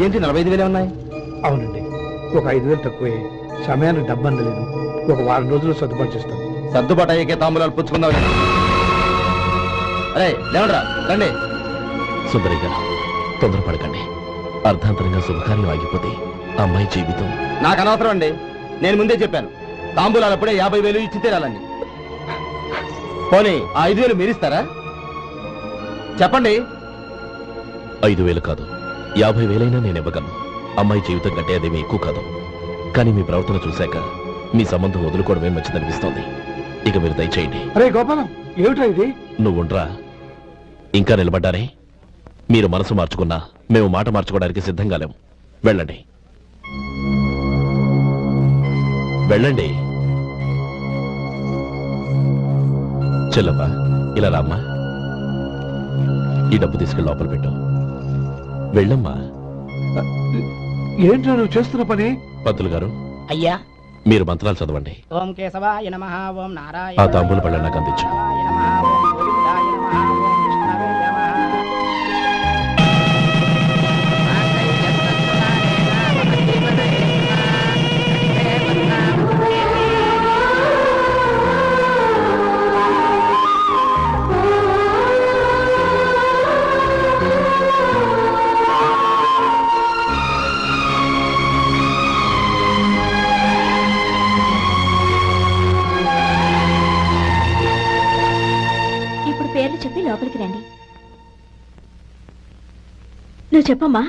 ఇదేంటి 45,000 ఉన్నాయి? అవునండి, ఒక 5,000 తక్కువే. సమయానికి డబ్బు అందలేదు. ఒక వారం రోజులు సర్దుబాటు చేస్తాం. సర్దుబాటు అయ్యే తాంబూలాలు పుచ్చుకుందాం. అరే లేవరా, రండి. సుందరి గారు, తొందరపడకండి. అర్ధాంతరంగా శుభకార్యం ఆగిపోతే అమ్మాయి జీవితం. నాకు అనవసరం అండి, నేను ముందే చెప్పాను. తాంబూలాలు అప్పుడే 50,000 ఇచ్చి తీరాలండి. పోనీ ఆ 5,000 మీరిస్తారా? చెప్పండి. 5,000 కాదు, 50,000 నేను ఇవ్వగలను. అమ్మాయి జీవితం కంటే అదేమీ ఎక్కువ కాదు. కానీ మీ ప్రవర్తన చూశాక మీ సంబంధం వదులుకోవడమే మంచిదనిపిస్తోంది. ఇక మీరు దయచేయండి. అరే గోపాలం, ఏమిట్రా ఇది? నువ్వుండ్రా. ఇంకా నిలబడ్డారే? మీరు మనసు మార్చుకున్నా మేము మాట మార్చుకోవడానికి సిద్ధంగా లేము. వెళ్ళండి, వెళ్ళండి. చెల్లప్ప, ఇలా రామ్మా. ఈ డబ్బు తీసుకెళ్ళి లోపల పెట్టు. వెళ్ళమ్మా. ఏంట్రా నువ్వు చేస్తున్న పని? పంతులు గారు, అయ్యా, మీరు మంత్రాలు చదవండి. ఓం కేశవాయ నమః, ఓం నారాయణ. ఆ తాంబూల పళ్ళ నాకు అందించు. పేర్లు చెప్పి లోపలికి రండి. నువ్వు చెప్పమ్మా.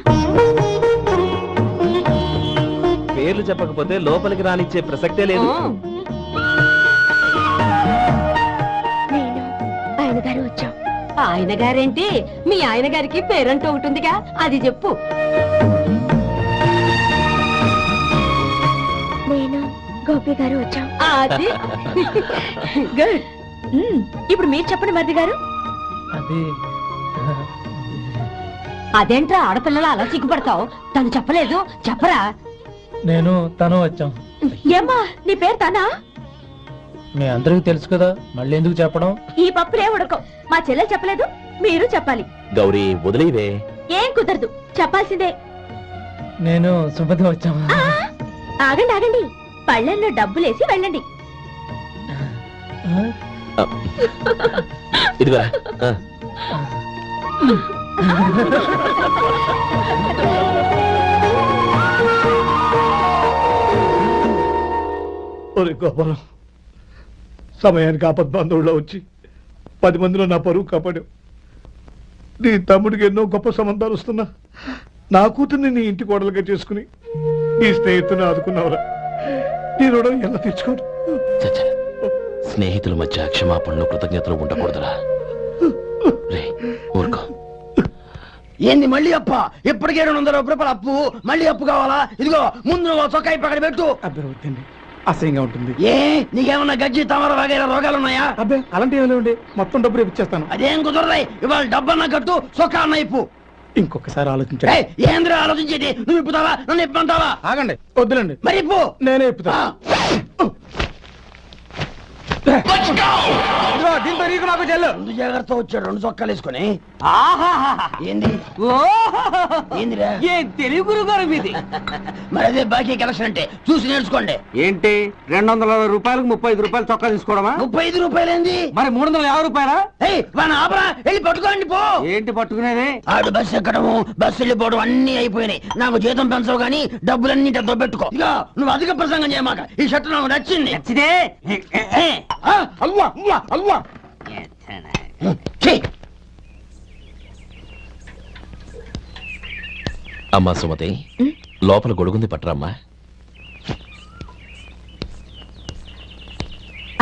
పేర్లు చెప్పకపోతే లోపలికి రానిచ్చే ప్రసక్తే లేదు. నేను ఆయన గారు వచ్చాం. ఆయన గారేంటి? మీ ఆయన గారికి పేరంటూ ఉంటుందిగా, అది చెప్పు. నేను గోపి గారు వచ్చాం. అది గుడ్. ఇప్పుడు మీరు చెప్పండి మరిది గారు. అదేంట్రా ఆడపిల్లలు అలా సిగ్గుపడతావు? తను చెప్పలేదు, చెప్పరా? నేను తను వచ్చాం. ఏమ్మా, నీ పేరు తనా? మీ అందరికీ తెలుసు కదా, మళ్ళీ ఎందుకు చెప్పడం? ఈ పప్పులే ఉడకం. మా చెల్లెలు చెప్పలేదు, మీరు చెప్పాలి. గౌరీ, వదిలేవే. ఏం కుదరదు, చెప్పాల్సిందే. నేను సుమతి వచ్చాం. ఆగండి ఆగండి, పళ్ళెల్లో డబ్బులేసి వెళ్ళండి. ఇదిగోరా. ఒరే గోపాలం, సమయానికి ఆపద్బంధువుల్లో వచ్చి 10 మందిలో నా పరువు కాపాడావు. నీ తమ్ముడికి ఎన్నో గొప్ప సంబంధాలు వస్తున్నా నా కూతుర్ని నీ ఇంటి కోడలుగా చేసుకుని నీ స్నేహితుని ఆదుకున్నావురా. నీ రుణం ఎలా తెచ్చుకోను? స్నేహితుల మధ్య క్షమాపణలు, కృతజ్ఞతలు ఉండకూడదురా. రే ఊరుకో. ఏంది మళ్ళీ అప్ప? ఇప్పటికే 200 రూపాయల అప్పు, మళ్ళీ అప్పు కావాలా? ఇదిగో ముందు నువ్వు చొక్కా పక్కన పెట్టు. అబ్బే వద్దండి, అసహ్యంగా ఉంటుంది. ఏ నీకేమన్నా గజ్జి తమర వగైరా రోగాలు ఉన్నాయా? అబ్బే అలాంటి ఏమి లేవండి, మొత్తం డబ్బు రేపు ఇచ్చేస్తాను. అదేం కుదరదాయి. ఇవాళ డబ్బన్నా కట్టు, చొక్కా అన్న ఇప్పు. ఇంకొకసారి ఆలోచించండి. ఏంద్ర ఆలోచించేది? నువ్వు ఇప్పుతావా, నన్ను ఇప్పమంటావా? ఆగండి, వద్దులండి. మరి ఇప్పు. నేనే ఇప్పుతా. దీంతో నీకు నాకు చెల్లు. 2 జాగ్రత్త వచ్చాడు, 2 చొక్కాలు వేసుకుని. ఏంది ఏందిరా? తెలుగు గురువు గారు మీది. మరి అదే బాకీ కలెక్షన్ అంటే చూసి నేర్చుకోండి. ఏంటి 260 రూపాయలకు 35 రూపాయలు చొక్కా తీసుకోవడమా? 35 రూపాయలు ఏంది? మరి 350 రూపాయలా? మన ఆపరా, వెళ్ళి పట్టుకోండి పో. ఏంటి పట్టుకునేది? ఆడు బస్సు ఎక్కడము, బస్సు వెళ్ళిపోవడం అన్ని అయిపోయినాయి. నాకు జీతం పెంచవు గానీ డబ్బులన్నీ దొబ్బెట్టుకో. ఇక నువ్వు అధిక ప్రసంగం చేయమాక. ఈ షర్ట్ నాకు నచ్చింది. నచ్చితే అల్వా అల్వా అల్వా. అమ్మా సుమతి, లోపల గొడుగుంది, పట్టరమ్మా.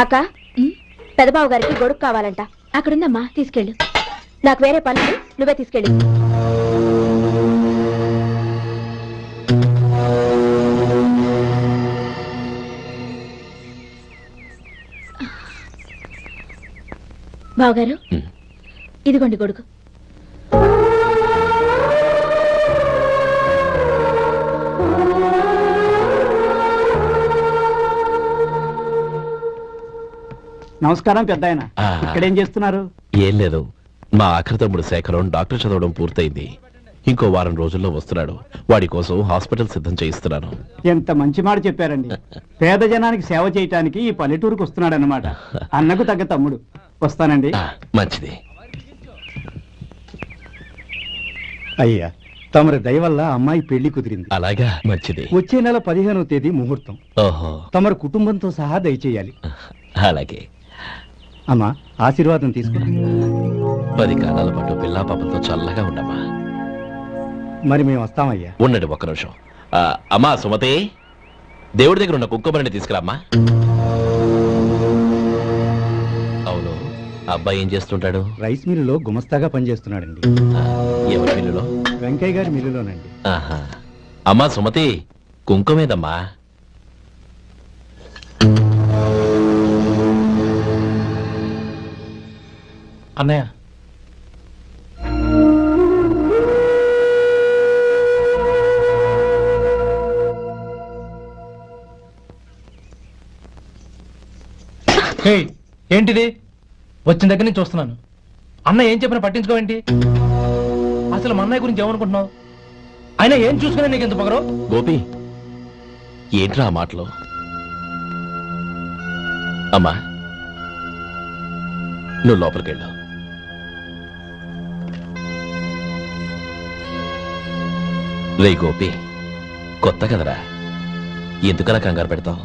అక్క, పెదబాబు గారికి గొడుగు కావాలంట. అక్కడుందమ్మా, తీసుకెళ్ళు. నాకు వేరే పనులు, నువ్వే తీసుకెళ్ళు. బావగారు, ఇదిగోండి గొడుగు. నమస్కారం పెద్దాయన. ఇక్కడేం చేస్తున్నారు? ఏం లేదు, మా ఆఖరి తమ్ముడు శేఖరం డాక్టర్ చదవడం పూర్తయింది. ఇంకో వారం రోజుల్లో వస్తున్నాడు. వాడి కోసం హాస్పిటల్ సిద్ధం చేయిస్తున్నాను. ఎంత మంచి మాట చెప్పారండి. పేద జనానికి సేవ చేయటానికి ఈ పల్లెటూరుకు వస్తున్నాడు అన్నమాట. అన్నకు తగ్గ తమ్ముడు. వస్తానండి. మంచిది. అయ్యా, తమరి దయ వల్ల అమ్మాయి పెళ్లి కుదిరింది. అలాగా, మంచిది. వచ్చే నెల 15వ తేదీ ముహూర్తం. ఓహో, తమరు కుటుంబంతో సహా దయచేయాలి. అలాగే. అమ్మా, ఆశీర్వాదం తీసుకో. 10 కాలాల పాటు పిల్లా పాపలతో చల్లగా ఉండమ్మా. మరి మేము వస్తామయ్యా. ఉండండి ఒక్క నిమిషం. అమ్మా సుమతి, దేవుడి దగ్గర ఉన్న కుక్కమరిని తీసుకురామ్మా. అవును, అబ్బాయి ఏం చేస్తుంటాడు? రైస్ మిల్లులో గుమస్తాగా పనిచేస్తున్నాడండి. ఎవరి మిల్లులో? వెంకయ్య గారి మిల్లులోనండి. ఆహా. అమ్మా సుమతి, కుంకుమేదమ్మా? అన్నయ్య, ఏంటిది? వచ్చిన దగ్గర నుంచి చూస్తున్నాను. అన్న ఏం చెప్పినా పట్టించుకోవేంటి? అసలు మా అన్నయ్య గురించి ఏమనుకుంటున్నావు? ఆయన ఏం చూసుకునే నీకు ఎంత పొగరు? గోపి, ఏంట్రా ఆ మాటలు? అమ్మా, నువ్వు లోపలికి వెళ్ళు. రే గోపి, కొత్త కదరా, ఎందుకలా కంగారు పెడతావు?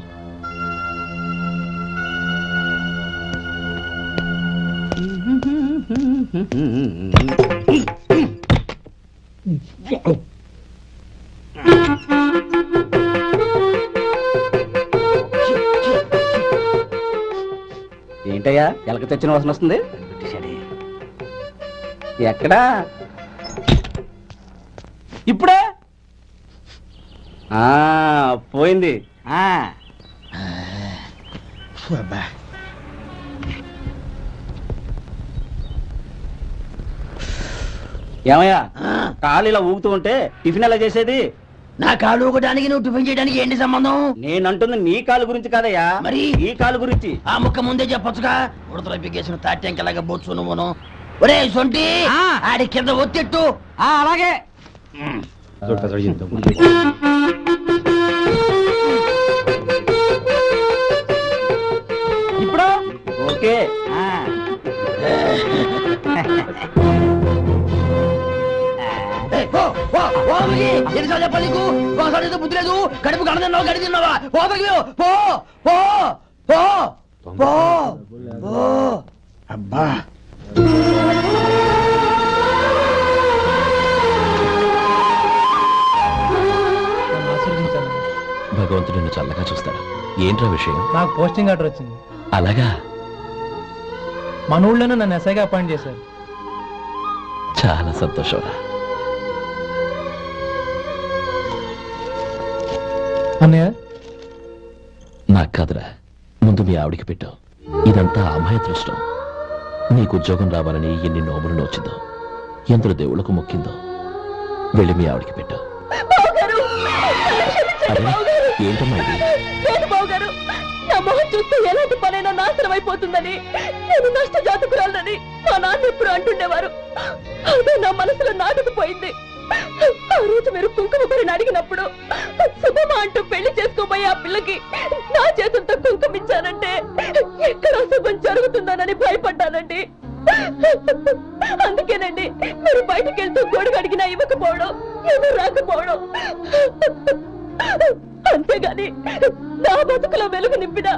ఏంటయ్యా ఎలక తెచ్చిన వాసన వస్తుంది? ఎక్కడా? ఇప్పుడే పోయింది. ఏమయ్యా, కాలు ఇలా ఊగుతూ ఉంటే టిఫిన్ ఎలా చేసేది? నా కాలు ఊగడానికి నువ్వు టిఫిన్ చేయడానికి ఏంటి సంబంధం? నేనంటుంది నీ కాలు గురించి కాదయ్యా, మరి ఈ కాలు గురించి. ఆ ముక్క ముందే చెప్పొచ్చుగా. ఉడతలో పిగేసిన తాట్యంకలాగా బొచ్చు నువ్వును. ఒరే సొంటి, ఆడి కింద ఒత్తిట్టు. అలాగే. ఇప్పుడు ఓకే. ఎన్నిసార్లు చెప్పాలి నీకు? ఒకసారి బుద్ధి లేదు. కడుపు గడ తిన్నావు, గడి తిన్నావా? పోతకి పో పో పో పో పో. అబ్బా, భగవంతుడు నిన్ను చల్లగా చూస్తాడు. ఏంట్రా విషయం? నాకు పోస్టింగ్ ఆర్డర్ వచ్చింది. అలాగా? మన ఊళ్ళోనే నన్ను ఎస్ఐగా అపాయింట్ చేశారు. చాలా సంతోషంరా. అన్నయ్య, నాకు కాదురా, ముందు మీ ఆవిడికి పెట్టు. ఇదంతా అమ్మాయి దృష్టం. నీకు ఉద్యోగం రావాలని ఎన్ని నోములు నోచిందో, ఎందరు దేవుళ్లకు మొక్కిందో. వెళ్ళి మీ ఆవిడికి పెట్టు. అరే, ఏంటమ్మా ఇది? బావగారు, నా మొహం చూస్తే ఎలాంటి పనైనా నాశనం అయిపోతుందని, నేను నష్ట జాతకురాలని మా నాన్న ఎప్పుడు అంటుండేవారు. అదే నా మనసులో నాటుకుపోయింది. ఆ రోజు మీరు కుంకుమ భరిని అడిగినప్పుడు శుభమా అంటూ పెళ్లి చేసుకోబోయే ఆ పిల్లకి నా చేతులతో కుంకుమించానంటే ఎక్కడ అశుభం జరుగుతుందోనని భయపడ్డానండి. అందుకేనండి మీరు బయటికి వెళ్తూ గొడుగు అడిగినా ఇవ్వకపోవడం, ఎవరు రాకపోవడం. అంతేగాని నా బతుకులో వెలుగు నింపిన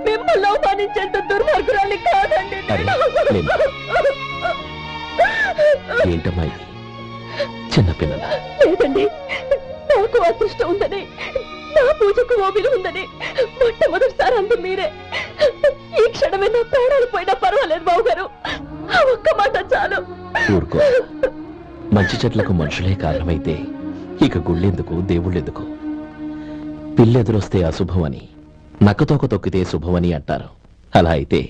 మిమ్మల్ని అవమానించేంత దుర్మార్గురాలి కాదండి. ఏంటమ్మా ఇది? చిన్నపిల్లల లేదండి, నాకు అదృష్టం ఉందని, నా పూజకు ఓ విలువ ఉందని మొట్టమొదటిసారి అంది మీరే. ఈ క్షణమే నా ప్రాణాలు పోయినా పర్వాలేదు బావగారు. ఆ ఒక్క మాట చాలు. ఊరుకో. మంచి చెట్లకు మనుషులే కారణమైతే ఇక గుళ్ళెందుకు, దేవుళ్ళెందుకు? పిల్లెదురొస్తే అశుభమని, నక్కతోక తొక్కితే శుభమని అంటారు. అలా అయితే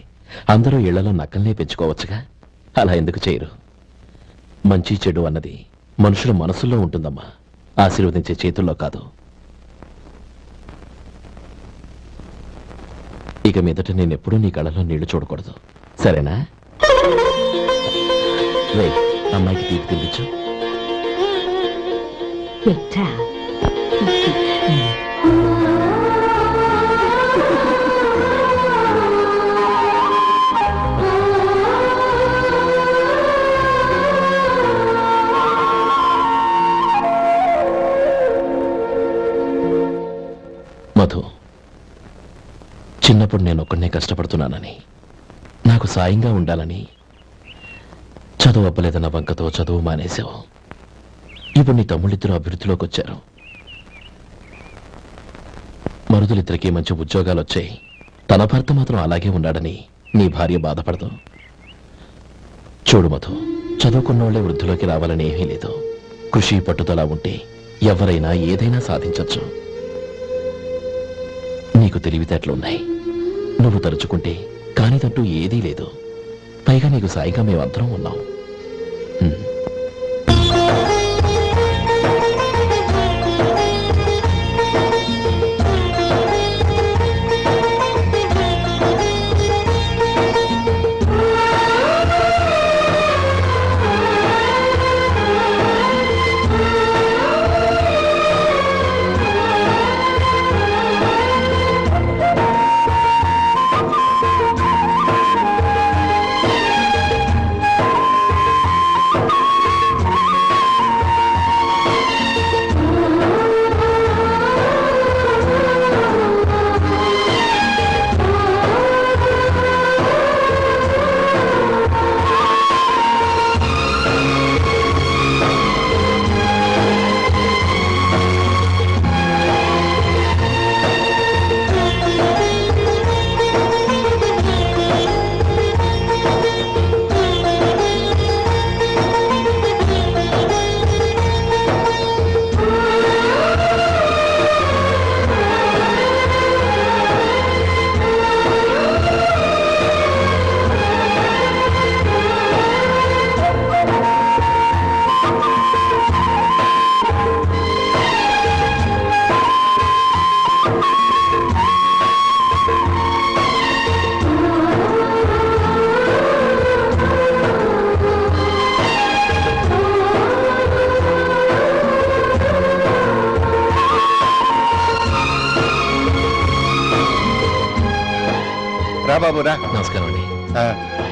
అందరూ ఇళ్లలో నక్కల్నే పెంచుకోవచ్చుగా. అలా ఎందుకు చేయరు? మంచి చెడు అన్నది మనుషుల మనసుల్లో ఉంటుందమ్మా, ఆశీర్వదించే చేతుల్లో కాదు. ఇక మీదట నేనెప్పుడూ నీ కళ్ళలో నీళ్లు చూడకూడదు, సరేనా? రేయ్, అమ్మాయికి తీపి తినిపించు. ఎట్రా మధు, చిన్నప్పుడు నేను ఒక్కడనే కష్టపడుతున్నానని, నాకు సాయంగా ఉండాలని చదువు అవ్వలేదన్న వంకతో చదువు మానేశావు. ఇప్పుడు నీ తమ్ముళ్ళిద్దరూ అభివృద్ధిలోకి వచ్చారు. మరుదులిద్దరికీ మంచి ఉద్యోగాలు వచ్చాయి. తన భర్త మాత్రం అలాగే ఉన్నాడని నీ భార్య బాధపడదు. చూడు మధు, చదువుకున్నోళ్లే వృద్ధిలోకి రావాలని ఏమీ లేదు. కృషి పట్టుదల ఉంటే ఎవరైనా ఏదైనా సాధించొచ్చు. నీకు తెలివితేటలున్నాయి. నువ్వు తలుచుకుంటే కానిదంటూ ఏదీ లేదు. పైగా నీకు సాయిగా మేమందరం ఉన్నాం. రా బాబు రా. నమస్కారం అండి.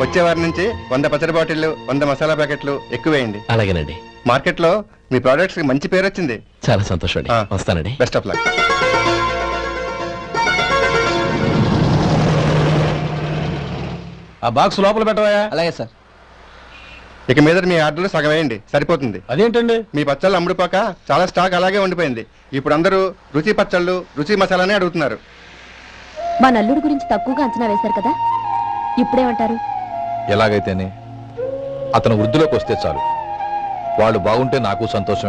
వచ్చే వారి నుంచి 100 పచ్చడి బాటిళ్లు 100 మసాలా ప్యాకెట్లు ఎక్కువేయండి. అలాగేనండి. మార్కెట్ లో మీ ప్రోడక్ట్స్ కి మంచి పేరు వచ్చింది. చాలా సంతోషం అండి. వస్తానండి. Best of luck. ఆ బాక్స్ లోపల పెట్టవా? అలాగే సార్. ఇక మీద మీ ఆర్డర్లు సగం వేయండి, సరిపోతుంది. అదేంటండి? మీ పచ్చళ్ళు అమ్ముడుపోక చాలా స్టాక్ అలాగే ఉండిపోయింది. ఇప్పుడు అందరూ రుచి పచ్చళ్ళు రుచి మసాలానే అడుగుతున్నారు. మా నల్లుడి గురించి తక్కువగా అంచనా వేశారు కదా, ఇప్పుడేమంటారు? ఎలాగైతేనే అతను వృద్ధిలోకి వస్తే చాలు. వాళ్ళు బాగుంటే నాకు సంతోషం.